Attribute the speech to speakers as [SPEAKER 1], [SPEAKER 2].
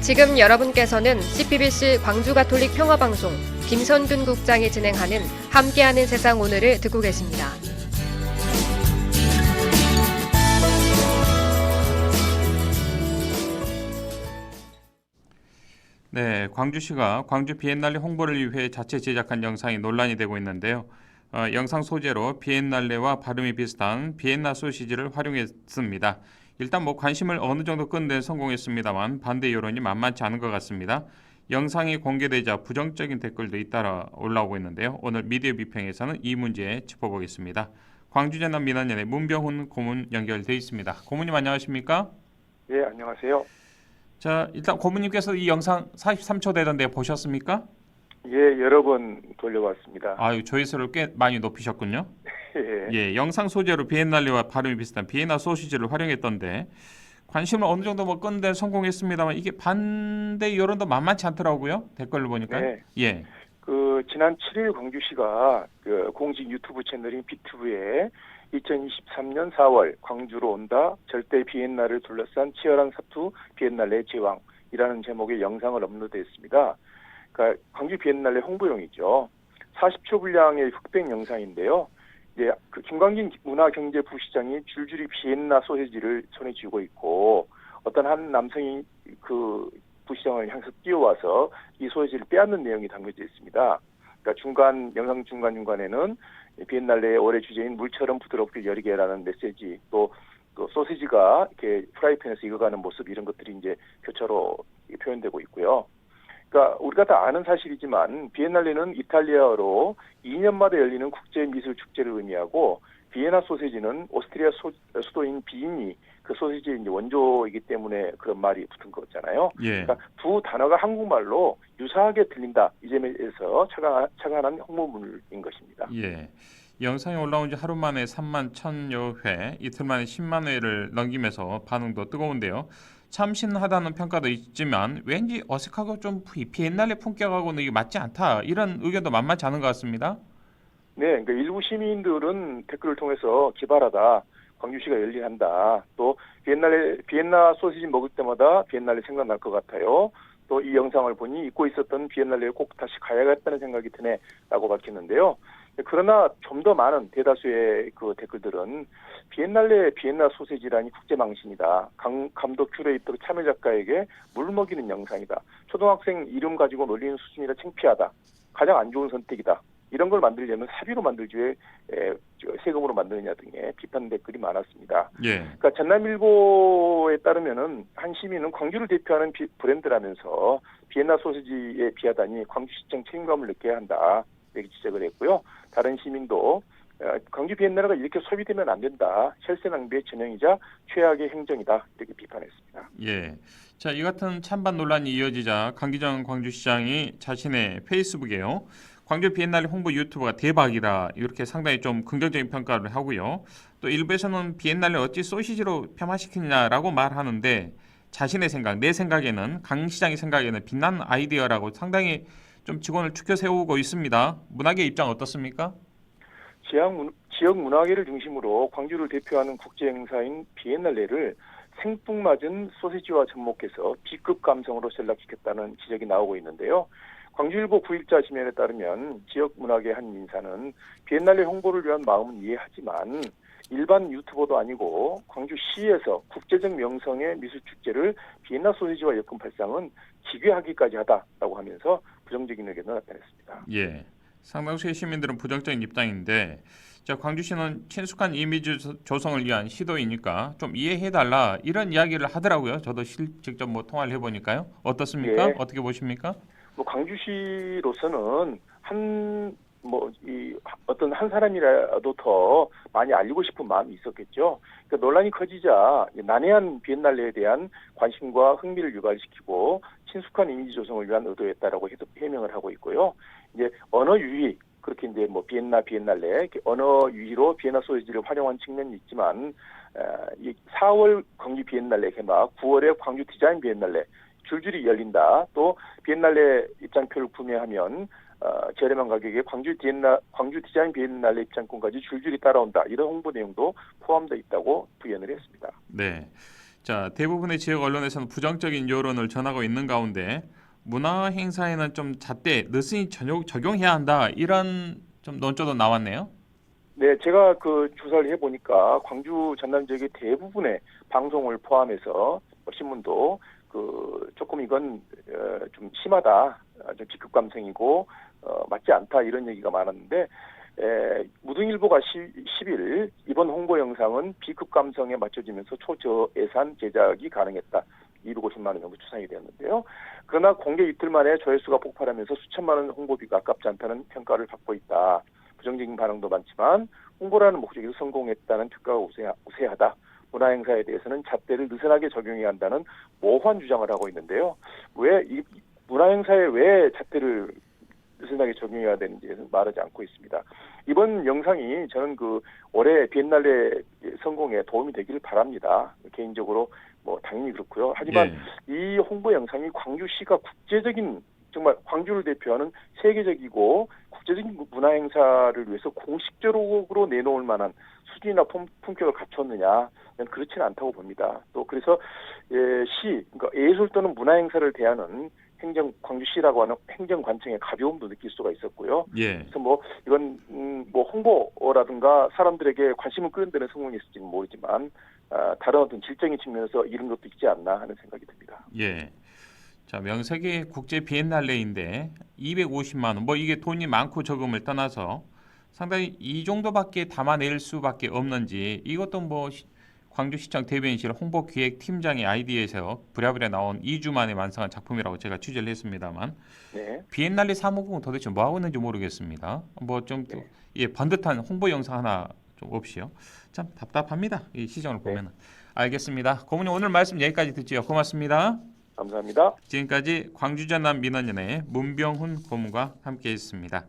[SPEAKER 1] 지금 여러분께서는 CPBC 광주가톨릭 평화방송 김선균 국장이 진행하는 함께하는 세상 오늘을 듣고 계십니다.
[SPEAKER 2] 네, 광주시가 광주 비엔날레 홍보를 위해 자체 제작한 영상이 논란이 되고 있는데요. 영상 소재로 비엔날레와 발음이 비슷한 비엔나 소시지를 활용했습니다. 일단 관심을 어느 정도 끄는 데 성공했습니다만 반대 여론이 만만치 않은 것 같습니다. 영상이 공개되자 부정적인 댓글도 잇따라 올라오고 있는데요. 오늘 미디어 비평에서는 이 문제 짚어보겠습니다. 광주전남 민원연의 문병훈 고문 연결돼 있습니다. 고문님 안녕하십니까?
[SPEAKER 3] 예, 안녕하세요.
[SPEAKER 2] 자, 일단 고문님께서 이 영상 43초 되던데 보셨습니까?
[SPEAKER 3] 예, 여러 번 돌려봤습니다.
[SPEAKER 2] 아유, 조회수를 꽤 많이 높이셨군요. 예, 영상 소재로 비엔날레와 발음이 비슷한 비엔나 소시지를 활용했던데 관심을 어느 정도 끄는 데 성공했습니다만 이게 반대 여론도 만만치 않더라고요. 댓글을 보니까.
[SPEAKER 3] 네.
[SPEAKER 2] 예.
[SPEAKER 3] 지난 7일 광주시가 공식 유튜브 채널인 비투브에 2023년 4월 광주로 온다 절대 비엔나를 둘러싼 치열한 사투 비엔날레 제왕이라는 제목의 영상을 업로드했습니다. 그러니까 광주 비엔날레 홍보용이죠. 40초 분량의 흑백 영상인데요. 이제 김광진 문화경제부시장이 줄줄이 비엔나 소시지를 손에 쥐고 있고 어떤 한 남성이 부시장을 향해서 뛰어와서 이 소시지를 빼앗는 내용이 담겨져 있습니다. 그러니까 영상 중간중간에는 비엔날레의 올해 주제인 물처럼 부드럽게 여리게 라는 메시지, 또 소시지가 이렇게 프라이팬에서 익어가는 모습, 이런 것들이 이제 교차로 표현되고 있고요. 그러니까 우리가 다 아는 사실이지만 비엔날레는 이탈리아어로 2년마다 열리는 국제 미술 축제를 의미하고 비엔나 소시지는 오스트리아 수도인 비인이 그 소시지의 이제 원조이기 때문에 그런 말이 붙은 거잖아요.
[SPEAKER 2] 예.
[SPEAKER 3] 그러니까 두 단어가 한국말로 유사하게 들린다, 이 점에서 착안한 홍보물인 것입니다.
[SPEAKER 2] 예. 영상이 올라온 지 하루 만에 3만 1,000여 회, 이틀 만에 10만 회를 넘기면서 반응도 뜨거운데요. 참신하다는 평가도 있지만 왠지 어색하고 좀 비엔날레 품격하고는 이게 맞지 않다, 이런 의견도 만만치 않은 것 같습니다.
[SPEAKER 3] 네, 그러니까 일부 시민들은 댓글을 통해서 기발하다, 광주시가 열일한다, 또 비엔나 소시지 먹을 때마다 비엔날레 생각날 것 같아요, 또 이 영상을 보니 잊고 있었던 비엔날레에 꼭 다시 가야겠다는 생각이 드네라고 밝혔는데요. 그러나 좀 더 많은 대다수의 그 댓글들은 비엔나 소시지라니 국제망신이다, 감독 큐레이터 참여 작가에게 물 먹이는 영상이다, 초등학생 이름 가지고 놀리는 수준이라 창피하다, 가장 안 좋은 선택이다, 이런 걸 만들려면 사비로 만들지 왜 세금으로 만드느냐 등의 비판 댓글이 많았습니다.
[SPEAKER 2] 예.
[SPEAKER 3] 그러니까 전남일보에 따르면은 한 시민은 광주를 대표하는 브랜드라면서 비엔나 소시지에 비하다니 광주시청 책임감을 느껴야 한다, 이렇게 지적을 했고요. 다른 시민도 광주 비엔나가 이렇게 소비되면 안 된다, 혈세 낭비의 전형이자 최악의 행정이다, 이렇게 비판했습니다.
[SPEAKER 2] 예. 자, 이 같은 찬반 논란이 이어지자 강기정 광주시장이 자신의 페이스북에요, 광주 비엔날레 홍보 유튜브가 대박이다, 이렇게 상당히 좀 긍정적인 평가를 하고요. 또 일부에서는 비엔날레 어찌 소시지로 폄하시키냐라고 말하는데 자신의 생각, 내 생각에는, 강 시장의 생각에는 빛나는 아이디어라고 상당히 좀 직원을 추켜 세우고 있습니다. 문학의 입장 어떻습니까?
[SPEAKER 3] 지역 문화계를 중심으로 광주를 대표하는 국제 행사인 비엔날레를 생뚱맞은 소시지와 접목해서 B급 감성으로 전락시켰다는 지적이 나오고 있는데요. 광주일보 9일자 지면에 따르면 지역 문화계 한 인사는 비엔날레 홍보를 위한 마음은 이해하지만 일반 유튜버도 아니고 광주시에서 국제적 명성의 미술축제를 비엔나 소시지와 엮은 발상은 기괴하기까지 하다라고 하면서 부정적인 의견을 나타냈습니다.
[SPEAKER 2] 예, 상당수의 시민들은 부정적인 입장인데, 자, 광주시는 친숙한 이미지 조성을 위한 시도이니까 좀 이해해달라, 이런 이야기를 하더라고요. 저도 직접 통화를 해보니까요. 어떻습니까?
[SPEAKER 3] 예.
[SPEAKER 2] 어떻게 보십니까?
[SPEAKER 3] 광주시로서는 어떤 한 사람이라도 더 많이 알리고 싶은 마음이 있었겠죠. 그러니까 논란이 커지자 난해한 비엔날레에 대한 관심과 흥미를 유발시키고 친숙한 이미지 조성을 위한 의도였다라고 해명을 하고 있고요. 이제 언어 유희, 그렇게 이제 비엔날레 언어 유희로 비엔나 소시지를 활용한 측면이 있지만, 4월 광주 비엔날레 개막, 9월에 광주 디자인 비엔날레 줄줄이 열린다, 또 비엔날레 입장표를 구매하면 저렴한 가격에 광주 디자인 비엔날레 입장권까지 줄줄이 따라온다, 이런 홍보 내용도 포함되어 있다고 부연을 했습니다.
[SPEAKER 2] 네. 자, 대부분의 지역 언론에서는 부정적인 여론을 전하고 있는 가운데 문화 행사에는 좀 잣대 느슨히 적용해야 한다 이런 좀 논조도 나왔네요.
[SPEAKER 3] 네, 제가 그 조사를 해보니까 광주 전남 지역의 대부분의 방송을 포함해서 신문도 그 조금 이건 좀 심하다, 좀 비급 감성이고 맞지 않다 이런 얘기가 많았는데 무등일보가 10일 이번 홍보 영상은 비급 감성에 맞춰지면서 초저예산 제작이 가능했다. 250만 원 정도 추산이 되었는데요. 그러나 공개 이틀 만에 조회수가 폭발하면서 수천만 원 홍보비가 아깝지 않다는 평가를 받고 있다. 부정적인 반응도 많지만 홍보라는 목적에서 성공했다는 평가가 우세하다. 문화행사에 대해서는 잣대를 느슨하게 적용해야 한다는 모호한 주장을 하고 있는데요. 왜 이 문화행사에 왜 잣대를 느슨하게 적용해야 되는지는 말하지 않고 있습니다. 이번 영상이 저는 그 올해 비엔날레 성공에 도움이 되기를 바랍니다. 개인적으로 뭐 당연히 그렇고요. 하지만 이 홍보 영상이 광주시가 국제적인 정말 광주를 대표하는 세계적이고 국제적인 문화 행사를 위해서 공식적으로 내놓을 만한 수준이나 품격을 갖췄느냐? 저는 그렇지는 않다고 봅니다. 또 그래서 그러니까 예술 또는 문화 행사를 대하는 광주시라고 하는 행정관청의 가벼움도 느낄 수가 있었고요. 그래서 뭐 이건 뭐 홍보라든가 사람들에게 관심을 끌어들이는 성공이 있을지는 모르지만 다른 어떤 질적인 측면에서 이런 것도 있지 않나 하는 생각이 듭니다.
[SPEAKER 2] 자, 명색이 국제 비엔날레인데 250만 원, 뭐 이게 돈이 많고 적음을 떠나서 상당히 이 정도밖에 담아낼 수밖에 없는지 이것도 뭐 광주시청 대변인실 홍보기획팀장의 아이디에서 부랴부랴 나온 2주 만에 완성한 작품이라고 제가 취재를 했습니다만 비엔날레 사무국은 도대체 뭐 하고 있는지 모르겠습니다. 뭐 좀 번듯한 홍보 영상 하나 좀 없이요. 참 답답합니다. 이 시정을 보면은. 알겠습니다. 고문님 오늘 말씀 여기까지 듣지요. 고맙습니다.
[SPEAKER 3] 감사합니다.
[SPEAKER 2] 지금까지 광주전남 민원연의 문병훈 고문과 함께했습니다.